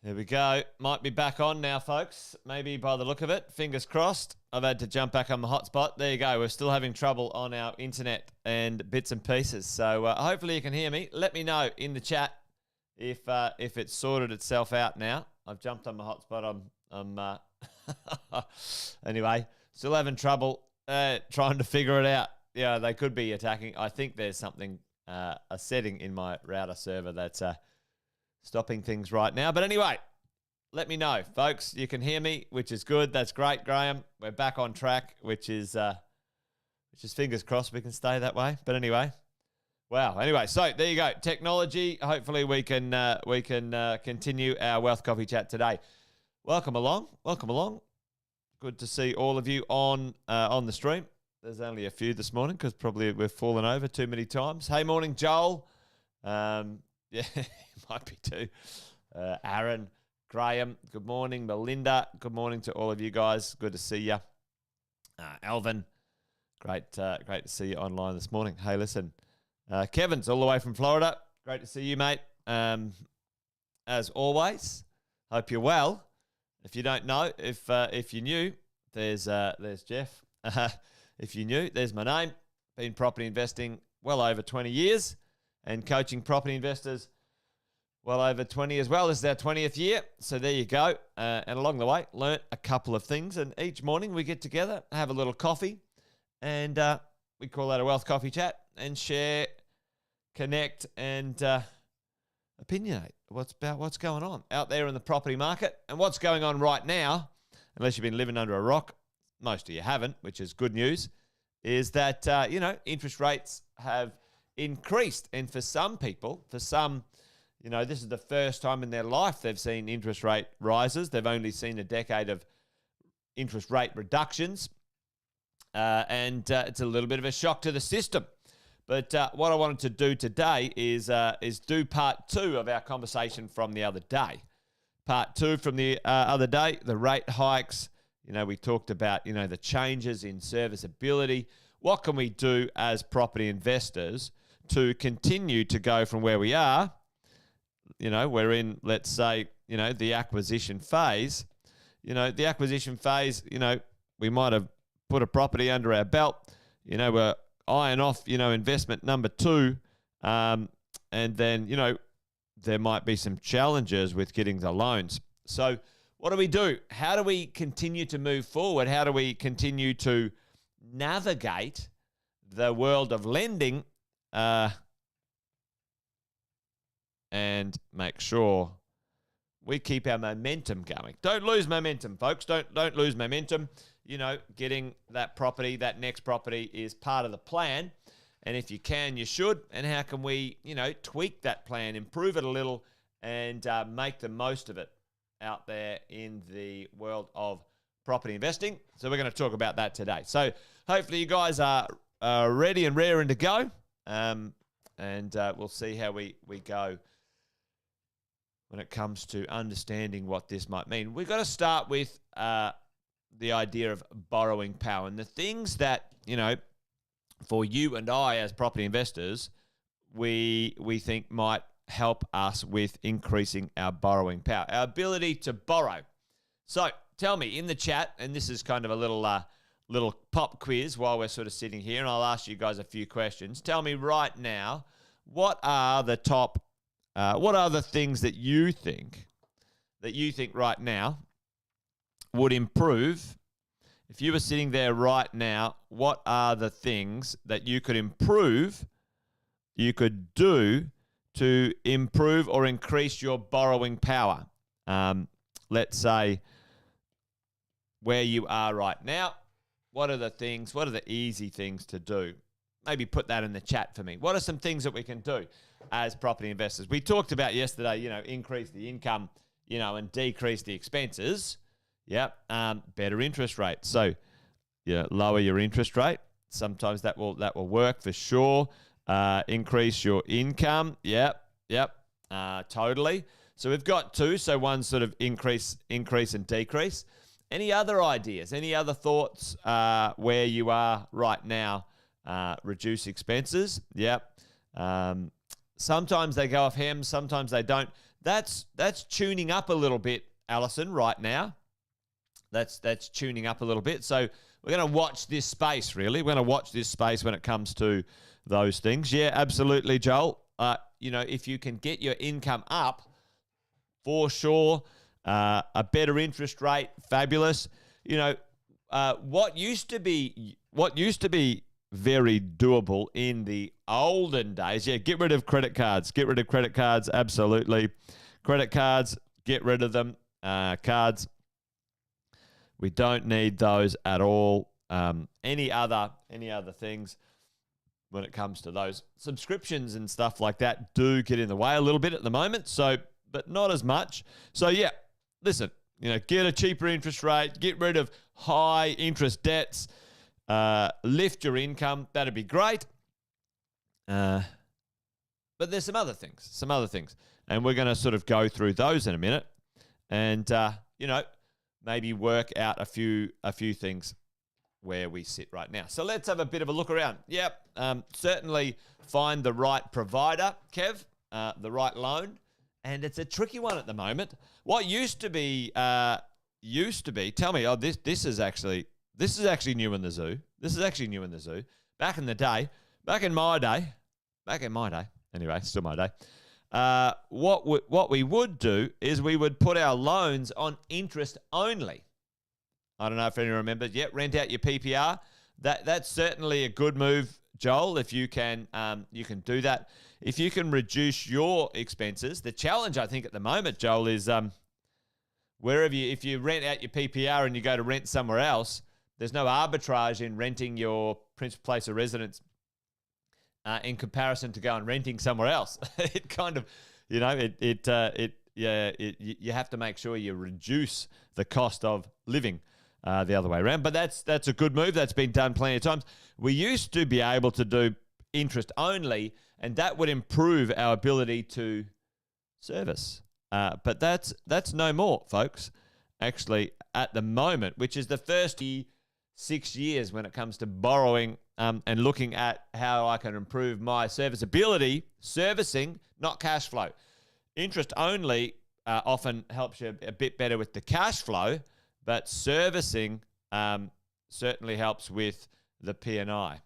There we go. Might be back on now, folks. Maybe by the look of it. Fingers crossed. I've had to jump back on the hotspot. There you go. We're still having trouble on our internet and bits and pieces. So hopefully you can hear me. Let me know in the chat if it's sorted itself out now. I've jumped on my hotspot. Anyway, still having trouble trying to figure it out. Yeah, they could be attacking. I think there's something, a setting in my router server that's stopping things right now. But anyway, let me know, folks. You can hear me, which is good. That's great, Graham. We're back on track, which is fingers crossed we can stay that way. But anyway, wow. Anyway, so there you go. Technology. Hopefully we can continue our Wealth Coffee Chat today. Welcome along. Welcome along. Good to see all of you on the stream. There's only a few this morning because probably we've fallen over too many times. Hey, morning, Joel. Yeah, might be too. Aaron, Graham, good morning. Melinda, good morning to all of you guys. Good to see you. Alvin, great to see you online this morning. Hey, listen, Kevin's all the way from Florida. Great to see you, mate. As always, hope you're well. If you don't know, if you're new, there's Jeff. If you're new, there's my name. Been property investing well over 20 years. And coaching property investors well over 20 as well. This is our 20th year. So there you go. And along the way, learnt a couple of things. And each morning we get together, have a little coffee, and we call that a Wealth Coffee Chat, and share, connect, and opinionate what's going on out there in the property market. And what's going on right now, unless you've been living under a rock, most of you haven't, which is good news, is that, interest rates have increased. And for some people, this is the first time in their life they've seen interest rate rises. They've only seen a decade of interest rate reductions. And it's a little bit of a shock to the system. But what I wanted to do today is do part two of our conversation from the other day. Part two from the other day, the rate hikes. We talked about, the changes in serviceability. What can we do as property investors to continue to go from where we are? We're in, let's say, the acquisition phase. The acquisition phase, we might have put a property under our belt. We're eyeing off, investment number two. And then, there might be some challenges with getting the loans. So what do we do? How do we continue to move forward? How do we continue to navigate the world of lending and make sure we keep our momentum going? Don't lose momentum, folks. Don't lose momentum. Getting that property, that next property is part of the plan. And if you can, you should. And how can we, tweak that plan, improve it a little, and make the most of it out there in the world of property investing? So we're going to talk about that today. So hopefully you guys are ready and raring to go. And we'll see how we go when it comes to understanding what this might mean. We've got to start with the idea of borrowing power. And the things that, for you and I as property investors, we think might help us with increasing our borrowing power, our ability to borrow. So tell me in the chat, and this is kind of a little pop quiz while we're sort of sitting here, and I'll ask you guys a few questions. Tell me right now, what are the things that you think right now would improve? If you were sitting there right now, what are the things that you could improve, you could do to improve or increase your borrowing power? Let's say where you are right now. What are the easy things to do? Maybe put that in the chat for me. What are some things that we can do as property investors? We talked about yesterday, increase the income, and decrease the expenses. Yep. Better interest rates. So, lower your interest rate. Sometimes that will work for sure. Increase your income. Yep. Totally. So we've got two. So one sort of increase and decrease. Any other ideas? Any other thoughts where you are right now? Reduce expenses. Yep. Sometimes they go off hem, sometimes they don't. That's tuning up a little bit, Alison, right now. That's tuning up a little bit. So we're going to watch this space, really. We're going to watch this space when it comes to those things. Yeah, absolutely, Joel. If you can get your income up, for sure, a better interest rate, fabulous. What used to be very doable in the olden days. Yeah, get rid of credit cards. Get rid of credit cards, absolutely. Credit cards, get rid of them. Cards, we don't need those at all. Any other things when it comes to those subscriptions and stuff like that do get in the way a little bit at the moment. So, but not as much. So yeah, listen, get a cheaper interest rate, get rid of high interest debts, lift your income. That'd be great. But there's some other things, and we're going to sort of go through those in a minute, and maybe work out a few things where we sit right now. So let's have a bit of a look around. Yep, certainly find the right provider, Kev, the right loan, and it's a tricky one at the moment. What used to be, tell me, this is actually new in the zoo. This is actually new in the zoo. Back in my day, anyway, still my day. What we would do is we would put our loans on interest only. I don't know if anyone remembers. Yeah, rent out your PPR. That's certainly a good move, Joel. If you can do that. If you can reduce your expenses, the challenge I think at the moment, Joel, is if you rent out your PPR and you go to rent somewhere else, there's no arbitrage in renting your principal place of residence in comparison to go and renting somewhere else. It kind of, you have to make sure you reduce the cost of living the other way around. But that's a good move. That's been done plenty of times. We used to be able to do interest only, and that would improve our ability to service. But that's no more, folks. Actually, at the moment, which is the first 6 years when it comes to borrowing and looking at how I can improve my serviceability, servicing, not cash flow. Interest only often helps you a bit better with the cash flow, but servicing certainly helps with the P&I.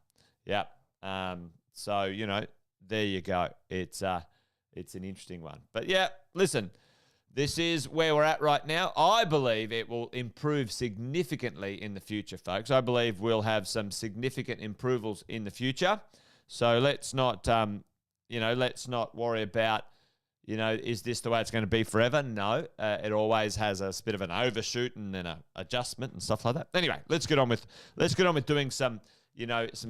Yep. So, there you go. It's an interesting one. But yeah, listen, this is where we're at right now. I believe it will improve significantly in the future, folks. I believe we'll have some significant improvements in the future. So let's not worry about, is this the way it's going to be forever? No, it always has a bit of an overshoot and then an adjustment and stuff like that. Anyway, let's get on with doing some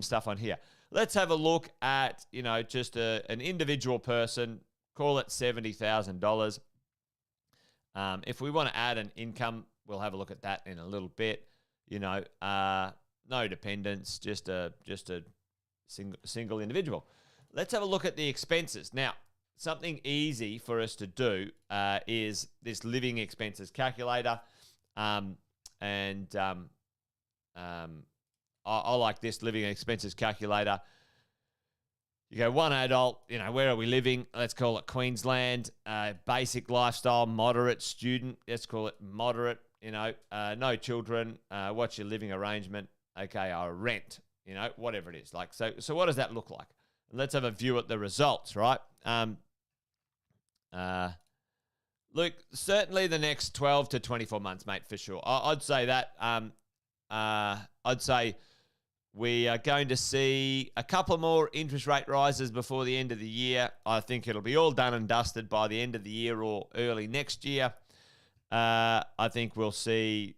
stuff on here. Let's have a look at, just an individual person, call it $70,000. If we want to add an income, we'll have a look at that in a little bit. No dependents, just a single individual. Let's have a look at the expenses. Now, something easy for us to do is this living expenses calculator. I like this living expenses calculator. You go one adult, where are we living? Let's call it Queensland. Basic lifestyle, moderate student. Let's call it moderate. No children. What's your living arrangement? Okay, I rent. Whatever it is. So what does that look like? Let's have a view at the results, right? Look, certainly the next 12 to 24 months, mate, for sure. I'd say that. I'd say we are going to see a couple more interest rate rises before the end of the year. I think it'll be all done and dusted by the end of the year or early next year. I think we'll see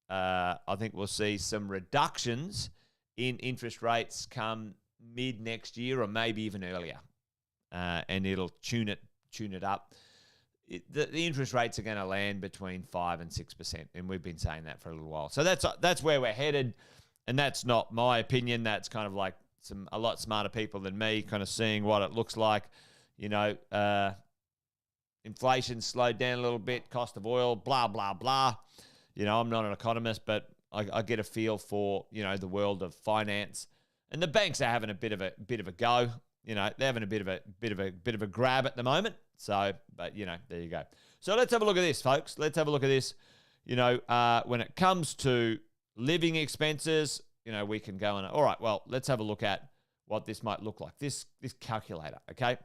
some reductions in interest rates come mid next year or maybe even earlier, and it'll tune it up. The interest rates are going to land between 5% and 6%, and we've been saying that for a little while. So that's where we're headed. And that's not my opinion. That's kind of like a lot smarter people than me kind of seeing what it looks like. Inflation slowed down a little bit, cost of oil, blah, blah, blah. I'm not an economist, but I get a feel for, the world of finance. And the banks are having a bit of a go. they're having a bit of a grab at the moment. So, but there you go. So let's have a look at this, folks. Let's have a look at this. When it comes to living expenses, we can go on. All right, well, let's have a look at what this might look like. This calculator, okay?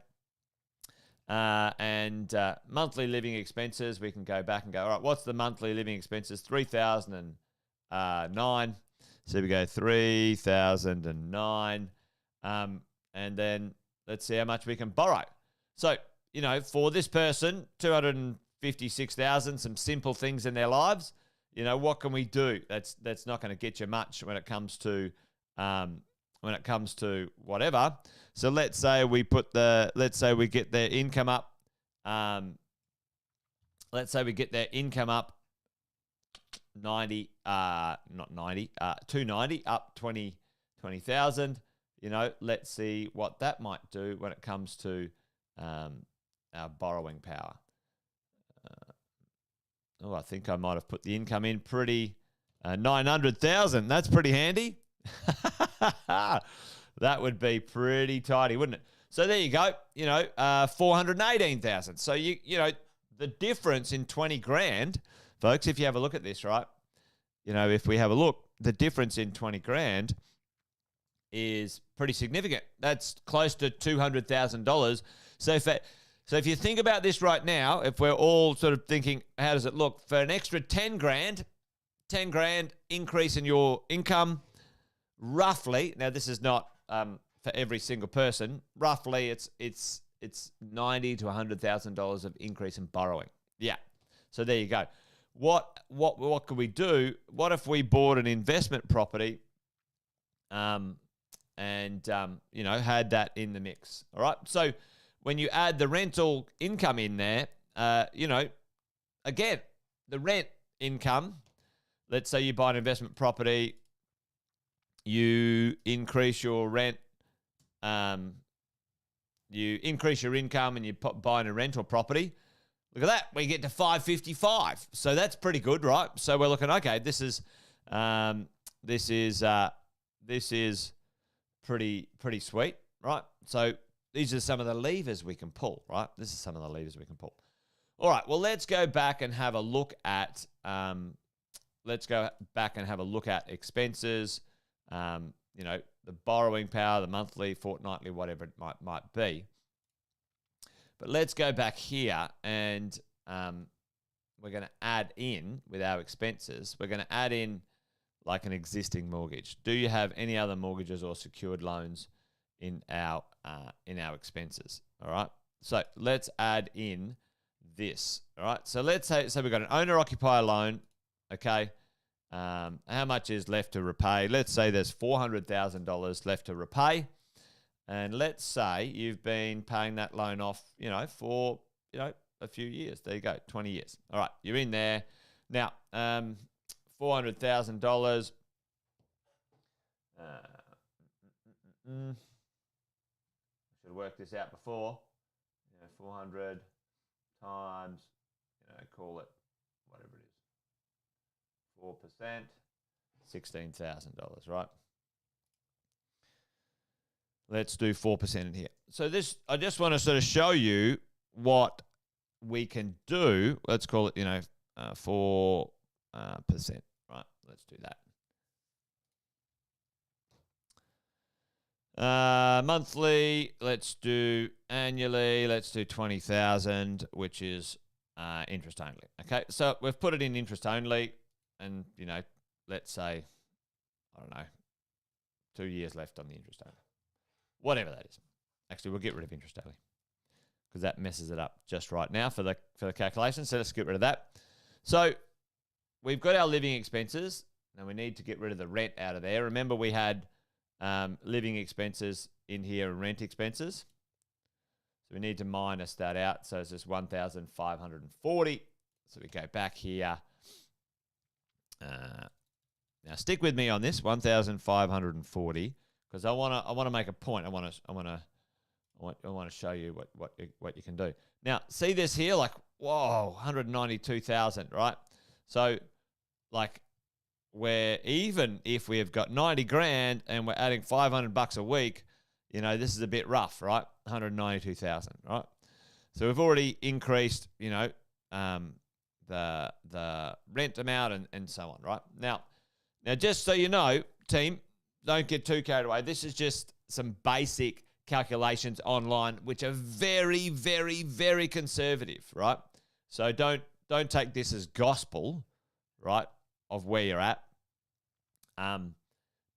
And monthly living expenses, we can go back and go, all right, what's the monthly living expenses? 3,009. So we go 3,009. And then let's see how much we can borrow. So, for this person, 256,000, some simple things in their lives. What can we do? That's not going to get you much when it comes to whatever. So let's say we get their income up. Let's say we get their income up 290, up 20,000. Let's see what that might do when it comes to our borrowing power. I think I might have put the income in pretty 900,000. That's pretty handy. That would be pretty tidy, wouldn't it? So there you go. 418,000. So the difference in 20 grand, folks. If you have a look at this, right? If we have a look, the difference in 20 grand is pretty significant. That's close to $200,000. So if you think about this right now, if we're all sort of thinking, how does it look? For an extra 10 grand increase in your income, roughly, now this is not for every single person, roughly it's $90,000 to $100,000 of increase in borrowing. Yeah. So there you go. What could we do? What if we bought an investment property and had that in the mix? All right. So when you add the rental income in there, again, the rent income, let's say you buy an investment property, you increase your rent, you increase your income and you buy a rental property. Look at that. We get to 555. So that's pretty good, right? So we're looking, okay, this is pretty sweet, right? So these are some of the levers we can pull, right? This is some of the levers we can pull. All right, well, let's go back and have a look at expenses, the borrowing power, the monthly, fortnightly, whatever it might be. But let's go back here and we're going to add in with our expenses. We're going to add in like an existing mortgage. Do you have any other mortgages or secured loans in our expenses? All right. So let's add in this. All right. So let's say we've got an owner-occupier loan. Okay. How much is left to repay? Let's say there's $400,000 left to repay. And let's say you've been paying that loan off, for, a few years. There you go, 20 years. All right, you're in there. Now, $400,000. Should have worked this out before. 400 times, call it whatever it is. 4%, $16,000, right? Let's do 4% in here. So I just want to sort of show you what we can do. Let's call it, 4%, right? Let's do that. Monthly, let's do annually, let's do 20,000, which is interest only. Okay, so we've put it in interest only, and let's say, I don't know, 2 years left on the interest only. Whatever that is. Actually, we'll get rid of interest only because that messes it up just right now for the calculation. So let's get rid of that. So we've got our living expenses. Now we need to get rid of the rent out of there. Remember, we had living expenses in here and rent expenses. So we need to minus that out. So it's just 1,540. So we go back here. Now stick with me on this, 1,540. Because I want to make a point. I want to show you what you can do. Now, see this here, like, whoa, 192,000, right? So, like, where even if we have got 90 grand and we're adding $500 a week, this is a bit rough, right? 192,000, right? So we've already increased, the rent amount and so on, right? Now, just so you know, team, don't get too carried away. This is just some basic calculations online, which are very, very, very conservative, right? So don't take this as gospel, right, of where you're at,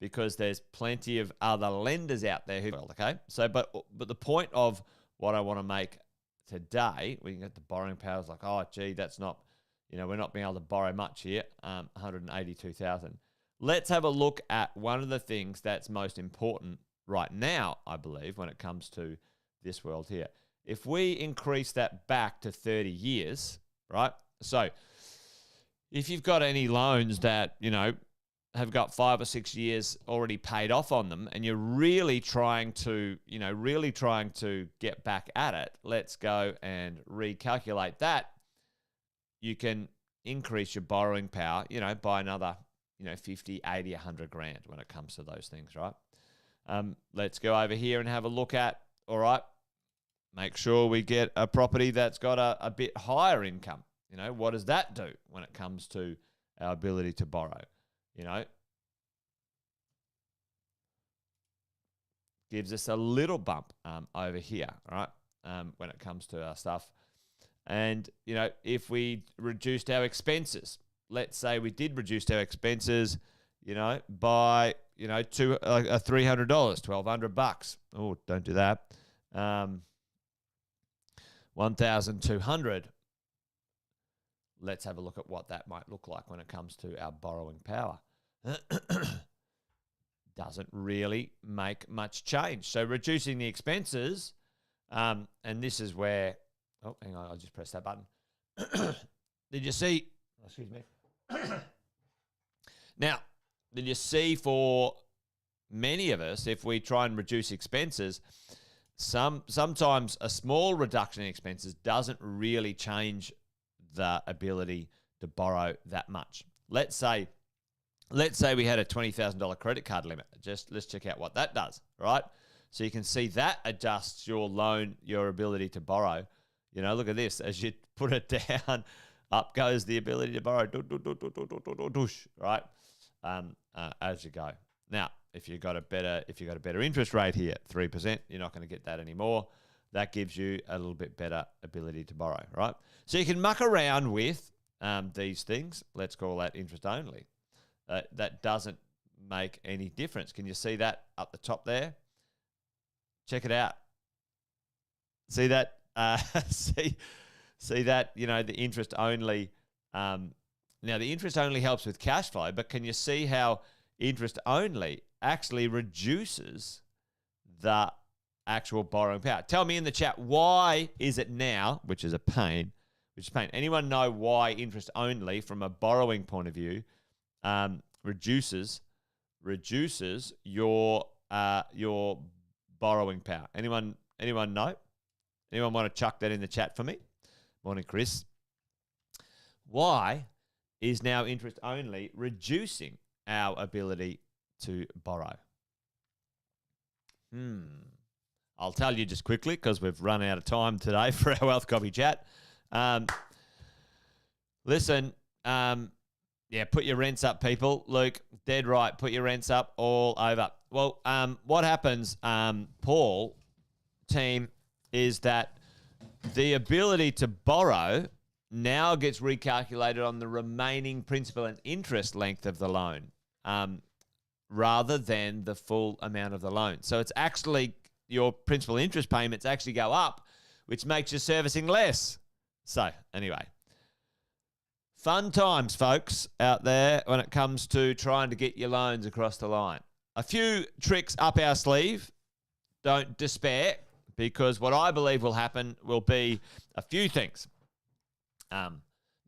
because there's plenty of other lenders out there who, okay? So, but the point of what I want to make today, we can get the borrowing powers like, oh, gee, that's not, we're not being able to borrow much here, 182,000. Let's have a look at one of the things that's most important right now, I believe, when it comes to this world here. If we increase that back to 30 years, right? So if you've got any loans that, have got 5 or 6 years already paid off on them and you're really trying to get back at it, let's go and recalculate that. You can increase your borrowing power, by another, 50, 80, 100 grand when it comes to those things, right? Let's go over here and have a look at, all right, make sure we get a property that's got a bit higher income. What does that do when it comes to our ability to borrow? Gives us a little bump over here, right, when it comes to our stuff. And, if we reduced our expenses, let's say we did reduce our expenses, by, to $300, $1,200. Oh, don't do that. 1,200. Let's have a look at what that might look like when it comes to our borrowing power. Doesn't really make much change. So reducing the expenses, and this is where, oh, hang on, I'll just press that button. Did you see, excuse me. Now, did you see for many of us, if we try and reduce expenses, sometimes a small reduction in expenses doesn't really change the ability to borrow that much. Let's say we had a $20,000 credit card limit. Let's check out what that does, right? So you can see that adjusts your loan, your ability to borrow. Look at this. As you put it down, up goes the ability to borrow, right? As you go. Now, if you've got a better interest rate here, 3%, you're not going to get that anymore. That gives you a little bit better ability to borrow, right? So you can muck around with these things. Let's call that interest only. That doesn't make any difference. Can you see that up the top there? Check it out. See that? See that? The interest only. Now, the interest only helps with cash flow, but can you see how interest only actually reduces the actual borrowing power? Tell me in the chat, why is it now, which is pain. Anyone know why interest only, from a borrowing point of view, reduces your borrowing power? Anyone know? Anyone want to chuck that in the chat for me? Morning, Chris. Why is now interest only reducing our ability to borrow? I'll tell you just quickly, because we've run out of time today for our Wealth Coffee chat. Listen, put your rents up, people. Luke, dead right. Put your rents up all over. Well, what happens, Paul, team, is that the ability to borrow now gets recalculated on the remaining principal and interest length of the loan, rather than the full amount of the loan. So it's actually your principal interest payments actually go up, which makes your servicing less. So anyway, fun times, folks, out there when it comes to trying to get your loans across the line. A few tricks up our sleeve. Don't despair, because what I believe will happen will be a few things.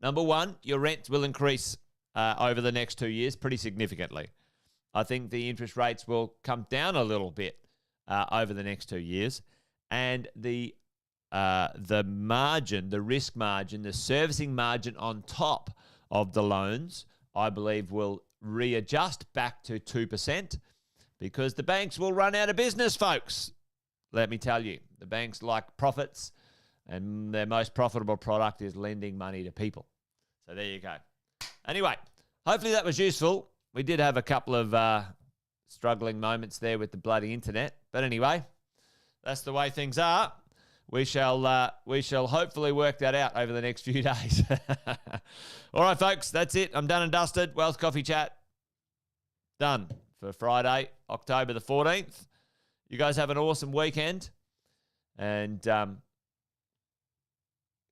Number one, your rent will increase over the next 2 years pretty significantly. I think the interest rates will come down a little bit over the next 2 years, and the margin, the risk margin, the servicing margin on top of the loans, I believe will readjust back to 2%, because the banks will run out of business, folks. let me tell you. The banks like profits, and their most profitable product is lending money to people. So there you go. Anyway, hopefully that was useful. We did have a couple of struggling moments there with the bloody internet. But anyway, that's the way things are. We shall hopefully work that out over the next few days. All right, folks, that's it. I'm done and dusted. Wealth Coffee Chat done for Friday, October the 14th. You guys have an awesome weekend. And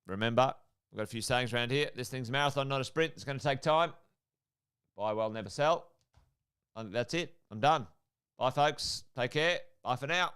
remember, we've got a few sayings around here. This thing's a marathon, not a sprint. It's going to take time. Buy well, never sell. I think that's it. I'm done. Bye, folks. Take care. Bye for now.